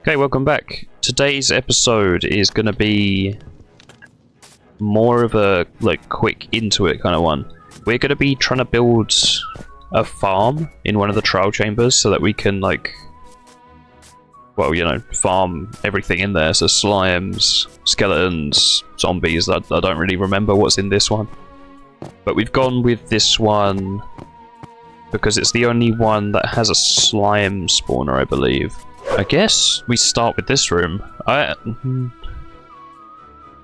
Okay, welcome back. Today's episode is going to be more of a quick into it kind of one. We're going to be trying to build a farm in one of the trial chambers so that we can farm everything in there. So slimes, skeletons, zombies. I don't really remember what's in this one. But we've gone with this one because it's the only one that has a slime spawner, I believe. I guess we start with this room.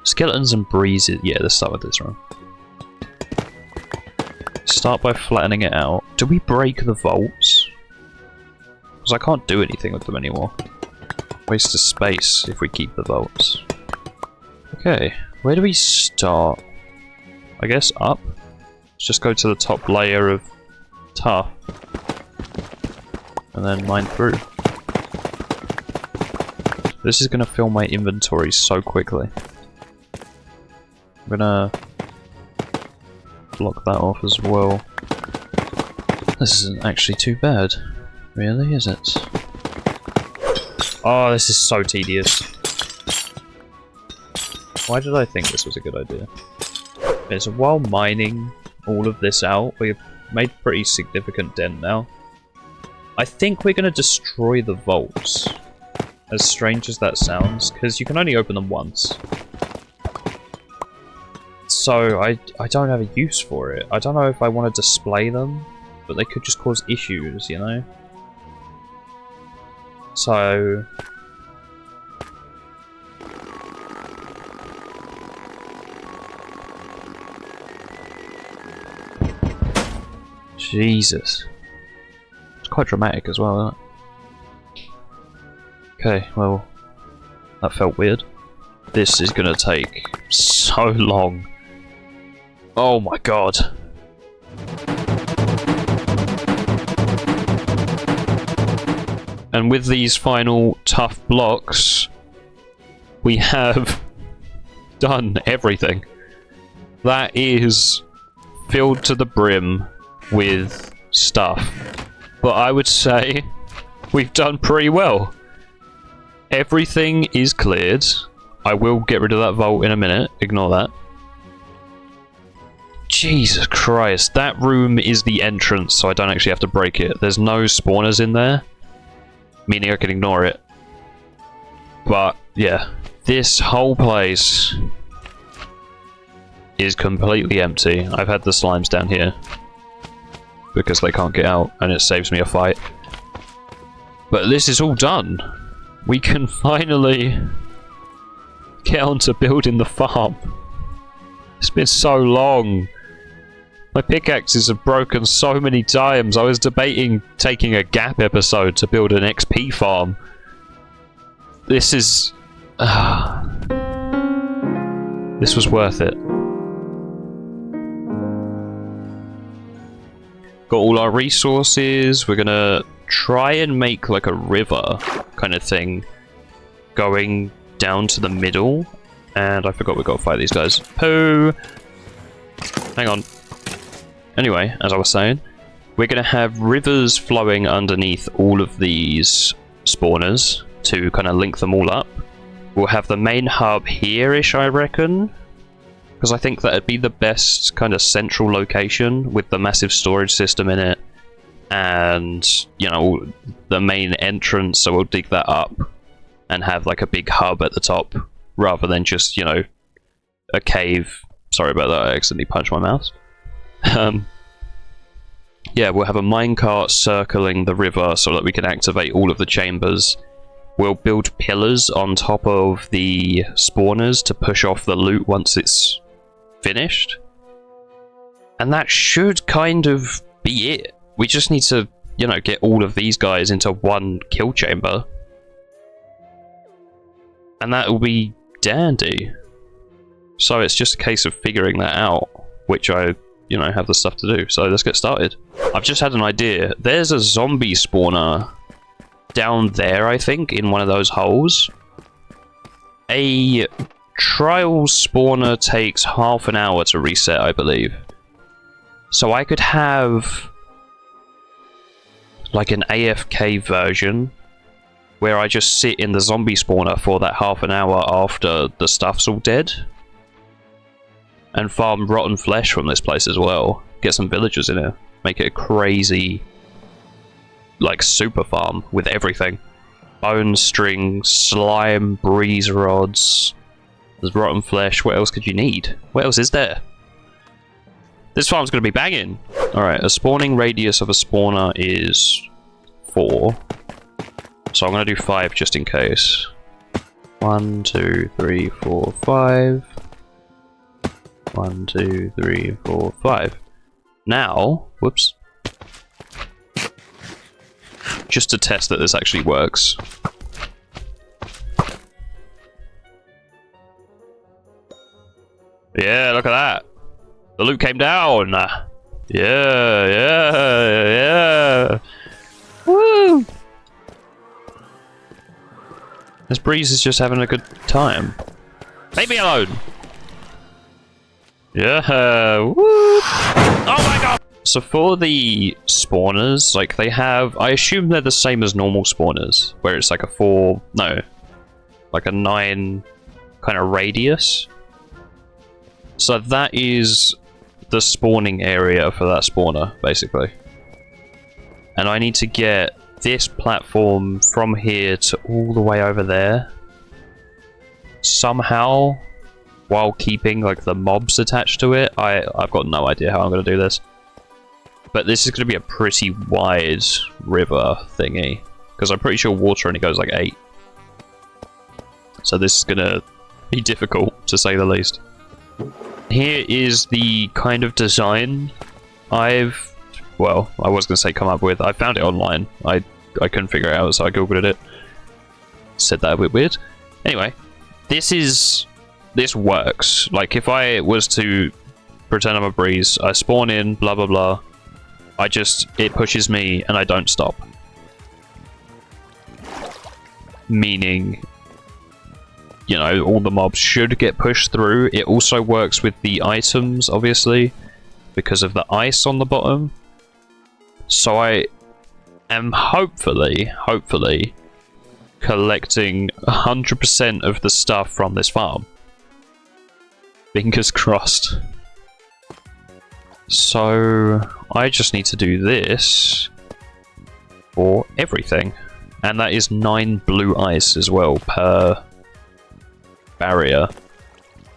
Skeletons and breezes. Yeah, let's start with this room. Start by flattening it out. Do we break the vaults? Because I can't do anything with them anymore. Waste of space if we keep the vaults. Okay, where do we start? I guess up? Let's just go to the top layer of tuff. And then mine through. This is gonna fill my inventory so quickly. I'm gonna block that off as well. This isn't actually too bad, really, is it? Oh, this is so tedious. Why did I think this was a good idea? Okay, so while mining all of this out, we've made a pretty significant dent now. I think we're gonna destroy the vaults. As strange as that sounds, because you can only open them once. So I don't have a use for it. I don't know if I want to display them, but they could just cause issues, you know? So... Jesus. It's quite dramatic as well, isn't it? Okay, well, that felt weird. This is gonna take so long. Oh my god. And with these final tough blocks, we have done everything. That is filled to the brim with stuff. But I would say we've done pretty well. Everything is cleared. I will get rid of that vault in a minute. Ignore that. Jesus Christ. That room is the entrance, so I don't actually have to break it. There's no spawners in there, meaning I can ignore it. But, yeah. This whole place is completely empty. I've had the slimes down here because they can't get out, and it saves me a fight. But this is all done. We can finally get on to building the farm. It's been so long. My pickaxes have broken so many times. I was debating taking a gap episode to build an XP farm. This is... this was worth it. Got all our resources. We're gonna try and make like a river kind of thing going down to the middle. And I forgot we got to fight these guys. Pooh! Hang on. Anyway, as I was saying, we're going to have rivers flowing underneath all of these spawners to kind of link them all up. We'll have the main hub here-ish, I reckon, because I think that'd be the best kind of central location with the massive storage system in it. And, you know, the main entrance, so we'll dig that up and have like a big hub at the top rather than just, you know, a cave. Sorry about that, I accidentally punched my mouse. Yeah, we'll have a minecart circling the river so that we can activate all of the chambers. We'll build pillars on top of the spawners to push off the loot once it's finished. And that should kind of be it. We just need to, you know, get all of these guys into one kill chamber. And that will be dandy. So it's just a case of figuring that out, which I, you know, have the stuff to do. So let's get started. I've just had an idea. There's a zombie spawner down there, I think, in one of those holes. A trial spawner takes half an hour to reset, I believe. So I could have like an AFK version where I just sit in the zombie spawner for that half an hour after the stuff's all dead. And farm rotten flesh from this place as well. Get some villagers in here. Make it a crazy, like, super farm with everything. Bone, string, slime, breeze rods. There's rotten flesh. What else could you need? What else is there? This farm's going to be banging. Alright, a spawning radius of a spawner is 4. So I'm going to do 5 just in case. 1, 2, 3, 4, 5. 1, 2, 3, 4, 5. Now, whoops. Just to test that this actually works. Yeah, look at that. The loot came down. Yeah. Woo! This breeze is just having a good time. Leave me alone. Yeah. Woo! Oh my god! So for the spawners, like they have, I assume they're the same as normal spawners, where it's like a 4, no, like a 9 kind of radius. So that is the spawning area for that spawner, basically. And I need to get this platform from here to all the way over there. Somehow, while keeping like the mobs attached to it. I've got no idea how I'm going to do this. But this is going to be a pretty wide river thingy. Because I'm pretty sure water only goes like 8. So this is going to be difficult, to say the least. Here is the kind of design I've, well, I was going to say come up with. I found it online. I couldn't figure it out, so I googled it. Said that a bit weird. Anyway, this works. Like, if I was to pretend I'm a breeze, I spawn in, blah blah blah, it pushes me and I don't stop. Meaning, you know, all the mobs should get pushed through. It also works with the items, obviously, because of the ice on the bottom. So I am hopefully collecting 100% of the stuff from this farm. Fingers crossed. So I just need to do this for everything. And that is 9 blue ice as well per barrier.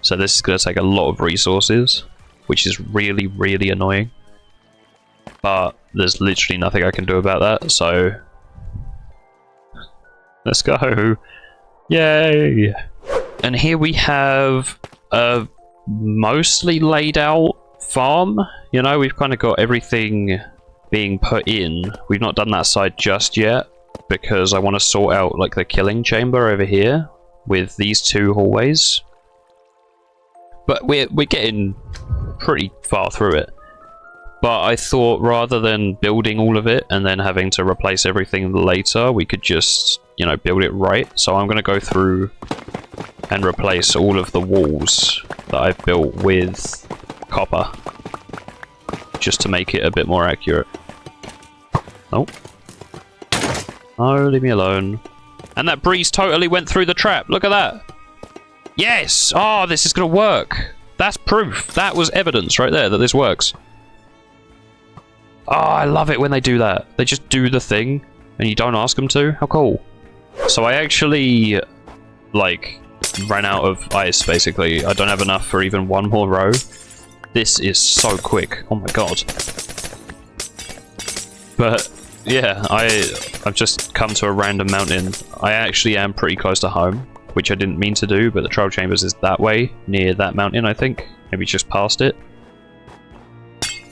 So this is going to take a lot of resources, which is really, really annoying. But there's literally nothing I can do about that, so let's go. Yay! And here we have a mostly laid out farm. You know, we've kind of got everything being put in. We've not done that side just yet, because I want to sort out like the killing chamber over here with these 2 hallways. But we're getting pretty far through it. But I thought rather than building all of it and then having to replace everything later, we could just, you know, build it right. So I'm going to go through and replace all of the walls that I've built with copper, just to make it a bit more accurate. Oh. Oh, leave me alone. And that breeze totally went through the trap. Look at that. Yes! Oh, this is going to work. That's proof. That was evidence right there that this works. Oh, I love it when they do that. They just do the thing, and you don't ask them to. How cool. So I actually, like, ran out of ice, basically. I don't have enough for even 1 more row. This is so quick. Oh my god. But, yeah, I've just come to a random mountain. I actually am pretty close to home, which I didn't mean to do, but the Trial Chambers is that way, near that mountain, I think. Maybe just past it.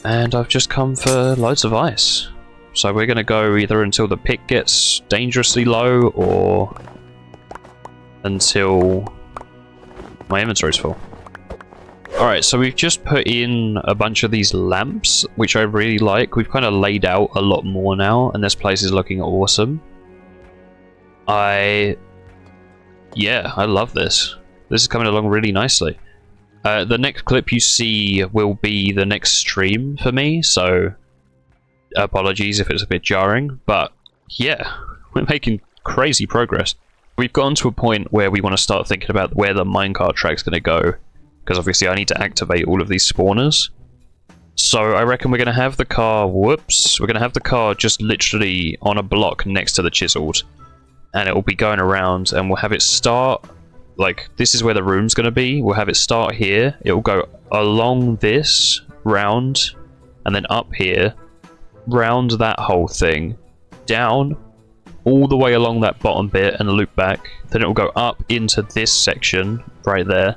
And I've just come for loads of ice. So we're going to go either until the pick gets dangerously low, or until my inventory's full. Alright, so we've just put in a bunch of these lamps, which I really like. We've kind of laid out a lot more now, and this place is looking awesome. Yeah, I love this. This is coming along really nicely. The next clip you see will be the next stream for me, so apologies if it's a bit jarring, but yeah, we're making crazy progress. We've gotten to a point where we want to start thinking about where the minecart track's going to go, because obviously I need to activate all of these spawners. So I reckon we're going to have the car, we're going to have the car just literally on a block next to the chiseled. And it will be going around, and we'll have it start, like, this is where the room's going to be. We'll have it start here, it will go along this, round, and then up here, round that whole thing, down, all the way along that bottom bit and loop back. Then it will go up into this section, right there.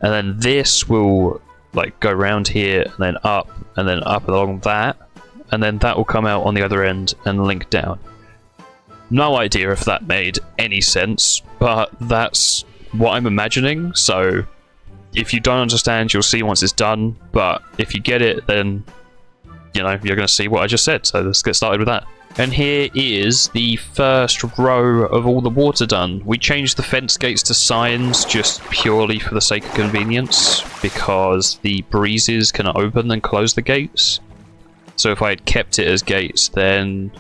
And then this will like go round here and then up along that, and then that will come out on the other end and link down. No idea if that made any sense, but that's what I'm imagining. So if you don't understand, you'll see once it's done, but if you get it, then you know you're going to see what I just said. So let's get started with that. And here is the first row of all the water done. We changed the fence gates to signs just purely for the sake of convenience, because the breezes can open and close the gates. So if I had kept it as gates, then...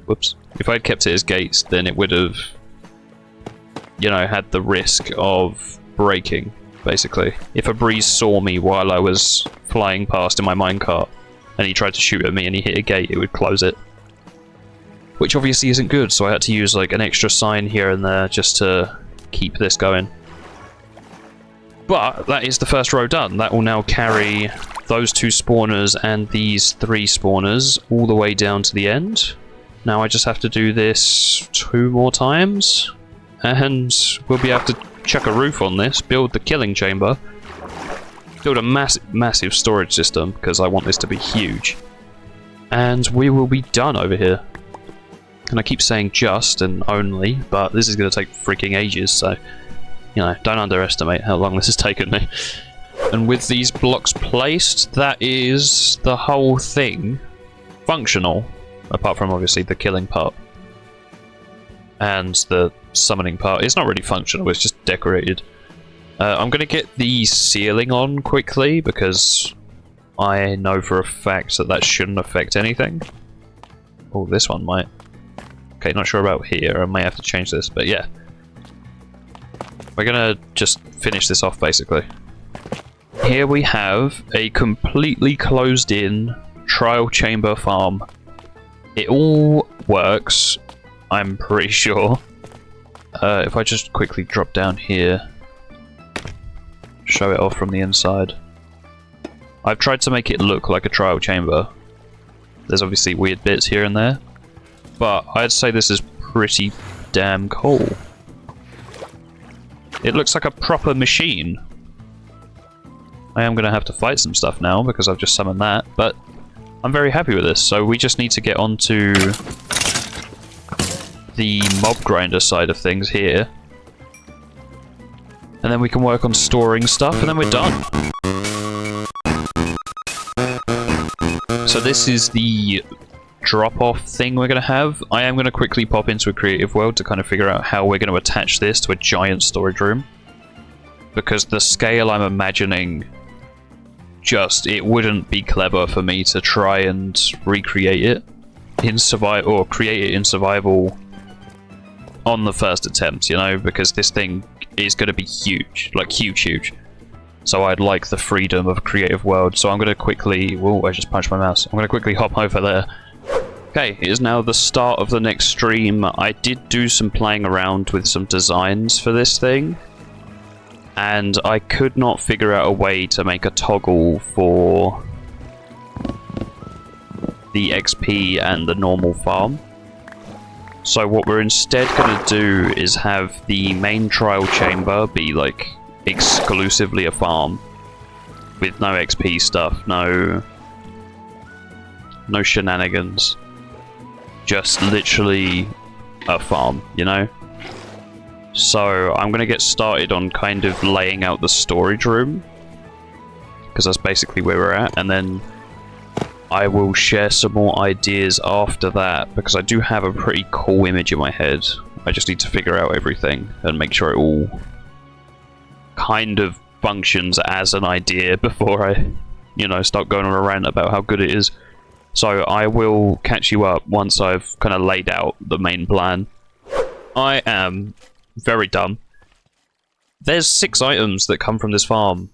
Whoops. If I had kept it as gates, then it would have, you know, had the risk of breaking, basically. If a breeze saw me while I was flying past in my minecart, and he tried to shoot at me and he hit a gate, it would close it. Which obviously isn't good, so I had to use like an extra sign here and there just to keep this going. But that is the first row done. That will now carry those 2 spawners and these 3 spawners all the way down to the end. Now I just have to do this 2 more times, and we'll be able to chuck a roof on this, build the killing chamber, build a massive storage system, because I want this to be huge. And we will be done over here. And I keep saying just and only, but this is going to take freaking ages, so, you know, don't underestimate how long this has taken me. And with these blocks placed, that is the whole thing functional, apart from obviously the killing part. And the summoning part. It's not really functional, it's just decorated. I'm going to get the ceiling on quickly, because I know for a fact that that shouldn't affect anything. Oh, this one might. Okay, not sure about here. I may have to change this, but yeah. We're gonna just finish this off, basically. Here we have a completely closed-in trial chamber farm. It all works, I'm pretty sure. If I just quickly drop down here, show it off from the inside. I've tried to make it look like a trial chamber. There's obviously weird bits here and there, but I'd say this is pretty damn cool. It looks like a proper machine. I am going to have to fight some stuff now because I've just summoned that, but I'm very happy with this. So we just need to get onto the mob grinder side of things here, and then we can work on storing stuff, and then we're done. So this is the drop-off thing we're going to have. I am going to quickly pop into a creative world to kind of figure out how we're going to attach this to a giant storage room, because the scale I'm imagining, it wouldn't be clever for me to try and recreate it in survival, or create it in survival on the first attempt, you know, because this thing is going to be huge, like huge. So I'd like the freedom of a creative world. So I'm going to quickly... Whoa, I just punched my mouse. I'm going to quickly hop over there. Okay, it is now the start of the next stream. I did do some playing around with some designs for this thing, and I could not figure out a way to make a toggle for the XP and the normal farm. So what we're instead going to do is have the main trial chamber be like exclusively a farm with no XP stuff, no shenanigans, just literally a farm, you know? So I'm going to get started on kind of laying out the storage room, because that's basically where we're at, and then I will share some more ideas after that, because I do have a pretty cool image in my head. I just need to figure out everything and make sure it all kind of functions as an idea before I, you know, start going on a rant about how good it is. So I will catch you up once I've kind of laid out the main plan. I am very dumb. There's 6 items that come from this farm.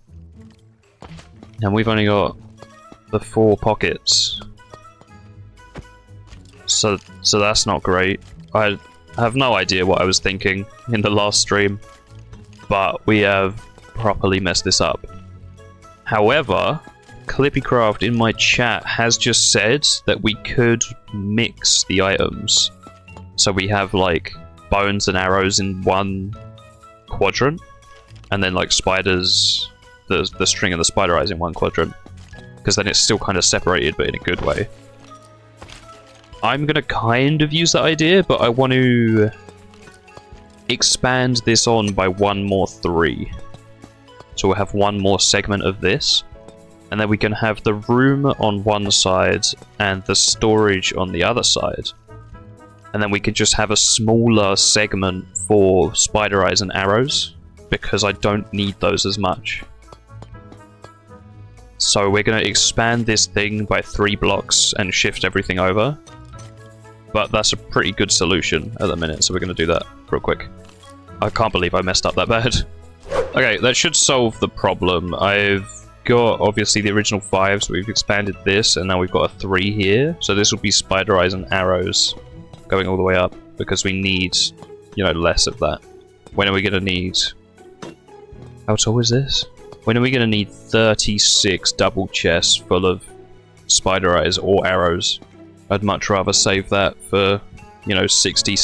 And we've only got the 4 pockets. So that's not great. I have no idea what I was thinking in the last stream. But we have properly messed this up. However, ClippyCraft in my chat has just said that we could mix the items. So we have like bones and arrows in one quadrant, and then like spiders, the string and the spider eyes in one quadrant, because then it's still kind of separated but in a good way. I'm gonna kind of use that idea, but I want to expand this on by 1 more 3. So we'll have 1 more segment of this, and then we can have the room on one side and the storage on the other side. And then we could just have a smaller segment for spider eyes and arrows, because I don't need those as much. So we're going to expand this thing by 3 blocks and shift everything over. But that's a pretty good solution at the minute, so we're going to do that real quick. I can't believe I messed up that bad. Okay, that should solve the problem. I've got, obviously, the original 5, so we've expanded this, and now we've got a 3 here. So this will be spider eyes and arrows going all the way up, because we need, you know, less of that. When are we going to need... How tall is this? When are we going to need 36 double chests full of spider eyes or arrows? I'd much rather save that for, you know, 60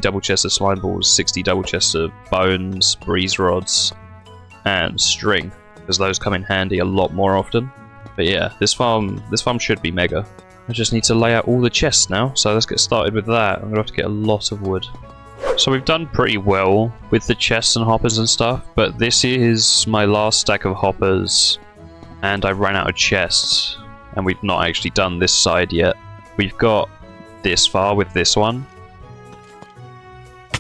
double chests of slime balls, 60 double chests of bones, breeze rods, and string, because those come in handy a lot more often. But yeah, this farm should be mega. I just need to lay out all the chests now, so let's get started with that. I'm gonna have to get a lot of wood. So we've done pretty well with the chests and hoppers and stuff, but this is my last stack of hoppers, and I ran out of chests, and we've not actually done this side yet. We've got this far with this one,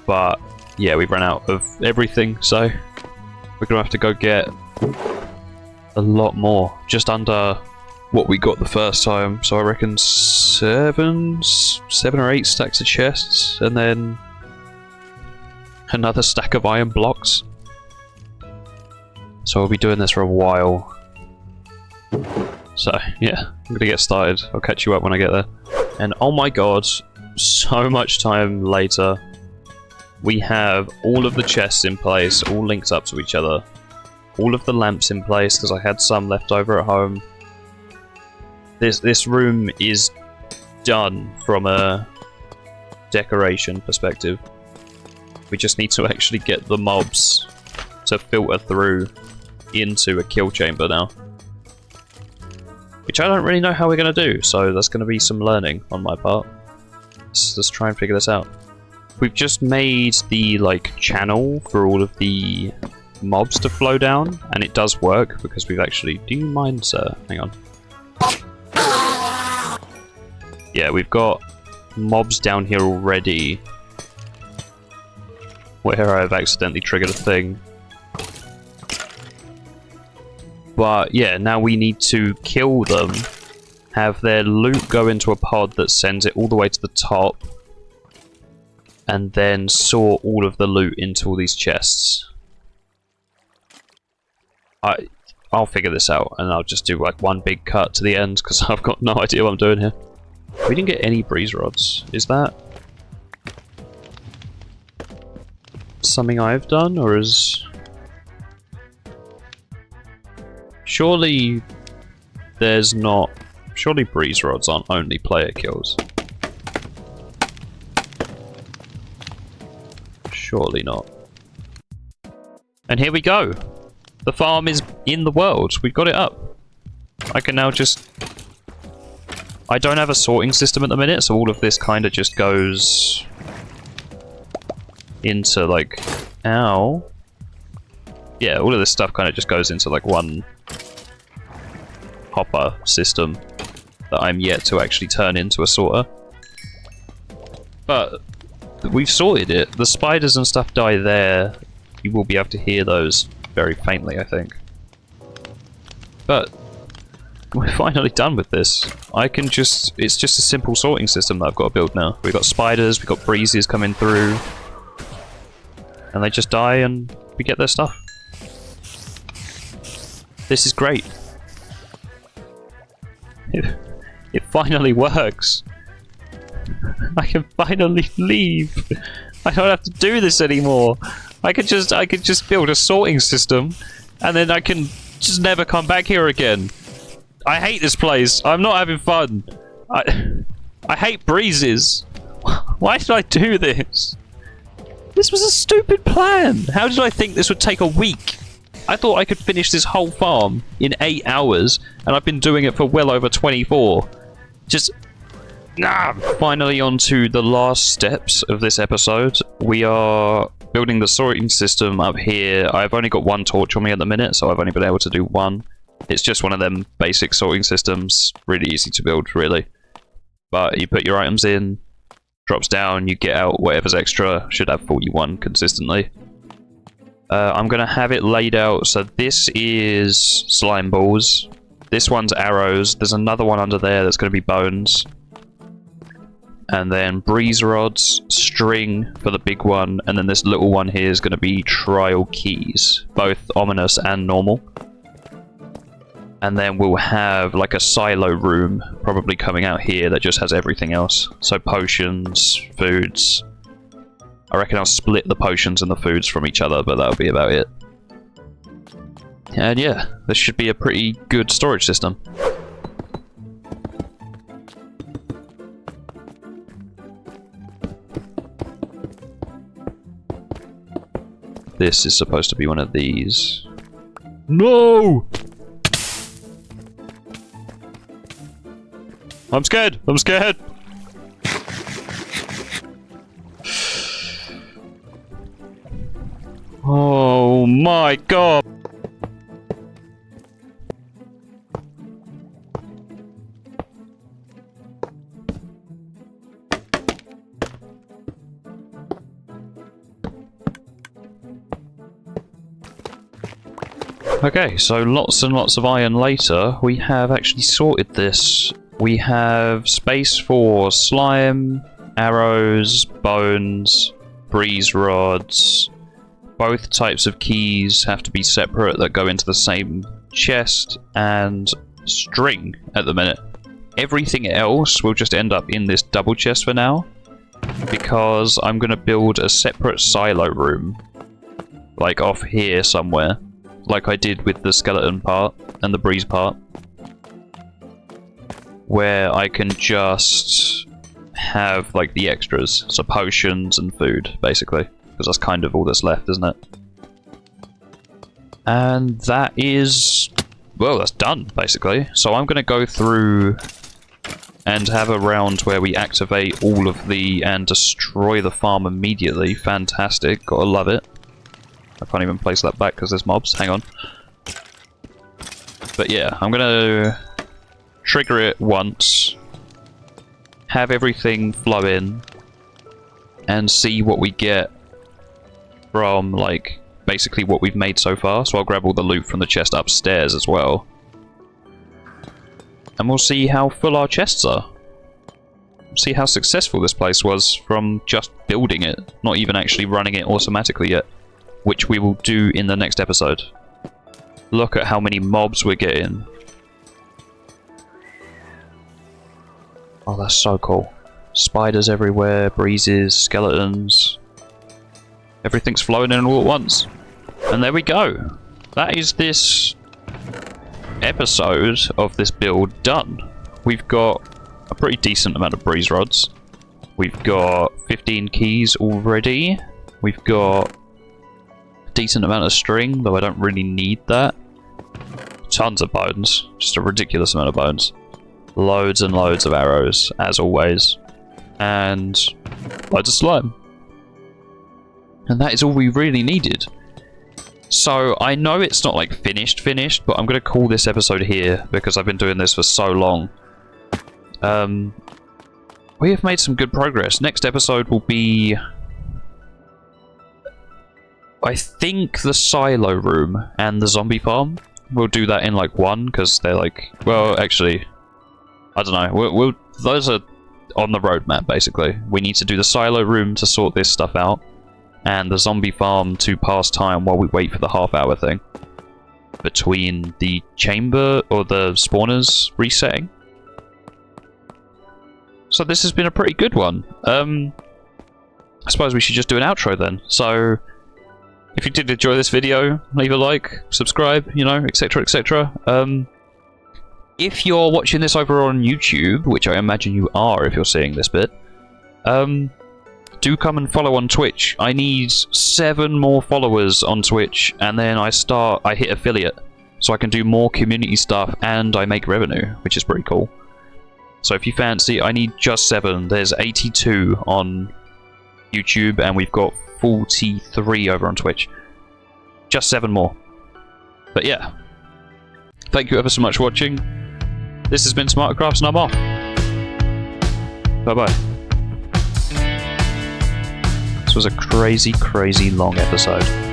but yeah, we've run out of everything, so we're gonna have to go get a lot more, just under what we got the first time. So I reckon 7 or 8 stacks of chests, and then another stack of iron blocks. So we'll be doing this for a while. So yeah, I'm gonna get started. I'll catch you up when I get there. And oh my god, so much time later, we have all of the chests in place, all linked up to each other. All of the lamps in place, because I had some left over at home. This room is done from a decoration perspective. We just need to actually get the mobs to filter through into a kill chamber now. Which I don't really know how we're going to do, so there's going to be some learning on my part. Let's try and figure this out. We've just made the like channel for all of the mobs to flow down, and it does work because we've actually... Do you mind, sir? Hang on. Yeah, we've got mobs down here already where I've accidentally triggered a thing. But yeah, now we need to kill them, have their loot go into a pod that sends it all the way to the top, and then sort all of the loot into all these chests. I'll figure this out, and I'll just do like one big cut to the end, because I've got no idea what I'm doing here. We didn't get any breeze rods. Is that something I've done, or is... Surely there's not... Surely breeze rods aren't only player kills. Surely not. And here we go! The farm is in the world. We've got it up. I can now just... I don't have a sorting system at the minute, so all of this kind of just goes into like... Ow. Yeah, all of this stuff kind of just goes into like one hopper system that I'm yet to actually turn into a sorter. But we've sorted it. The spiders and stuff die there. You will be able to hear those very faintly, I think. But we're finally done with this. I can just... It's just a simple sorting system that I've got to build now. We've got spiders, we've got breezes coming through. And they just die and we get their stuff. This is great. It finally works. I can finally leave. I don't have to do this anymore. I could just build a sorting system, and then I can just never come back here again. I hate this place. I'm not having fun. I hate breezes. Why did I do this? This was a stupid plan. How did I think this would take a week? I thought I could finish this whole farm in 8 hours, and I've been doing it for well over 24. Finally on to the last steps of this episode. We are building the sorting system up here. I've only got 1 torch on me at the minute, so I've only been able to do 1. It's just one of them basic sorting systems. Really easy to build, really. But you put your items in, drops down, you get out whatever's extra. Should have 41 consistently. I'm going to have it laid out, so this is slime balls. This one's arrows. There's another one under there that's going to be bones. And then breeze rods, string for the big one, and then this little one here is going to be trial keys, both ominous and normal. And then we'll have like a silo room probably coming out here that just has everything else. So potions, foods. I reckon I'll split the potions and the foods from each other, but that'll be about it. And yeah, this should be a pretty good storage system. This is supposed to be one of these. No! I'm scared! I'm scared! Oh my god! Okay, so lots and lots of iron later, we have actually sorted this. We have space for slime, arrows, bones, breeze rods. Both types of keys have to be separate that go into the same chest, and string at the minute. Everything else will just end up in this double chest for now, because I'm going to build a separate silo room, like off here somewhere, like I did with the skeleton part and the breeze part, where I can just have like the extras, so potions and food basically, because that's kind of all that's left, isn't it? And that is, well, that's done basically. So I'm going to go through and have a round where we activate all of the and destroy the farm immediately. Fantastic, gotta love it. I can't even place that back because there's mobs. Hang on. But yeah, I'm gonna trigger it once, have everything flow in, and see what we get from, like, basically what we've made so far. So I'll grab all the loot from the chest upstairs as well. And we'll see how full our chests are. See how successful this place was from just building it, not even actually running it automatically yet. Which we will do in the next episode. Look at how many mobs we're getting. Oh, that's so cool. Spiders everywhere, breezes, skeletons. Everything's flowing in all at once. And there we go. That is this episode of this build done. We've got a pretty decent amount of breeze rods. We've got 15 keys already. We've got decent amount of string, though I don't really need that. Tons of bones, just a ridiculous amount of bones. Loads and loads of arrows, as always. And loads of slime. And that is all we really needed. So I know it's not like finished, but I'm going to call this episode here because I've been doing this for so long. We have made some good progress. Next episode will be, I think, the silo room and the zombie farm. We'll do that in like one, because they're like, well, actually, I don't know. Those are on the roadmap, basically. We need to do the silo room to sort this stuff out. and the zombie farm to pass time while we wait for the half-hour thing between the chamber or the spawners resetting. So this has been a pretty good one. I suppose we should just do an outro then. So if you did enjoy this video, leave a like, subscribe, you know, etc, etc. If you're watching this over on YouTube, which I imagine you are if you're seeing this bit, do come and follow on Twitch. I need 7 more followers on Twitch, and then I hit affiliate, so I can do more community stuff and I make revenue, which is pretty cool. So if you fancy, I need just 7. There's 82 on YouTube, and we've got 43 over on Twitch. Just 7 more. But yeah. Thank you ever so much for watching. This has been TomatoCraftz, and I'm off. Bye-bye. This was a crazy, crazy long episode.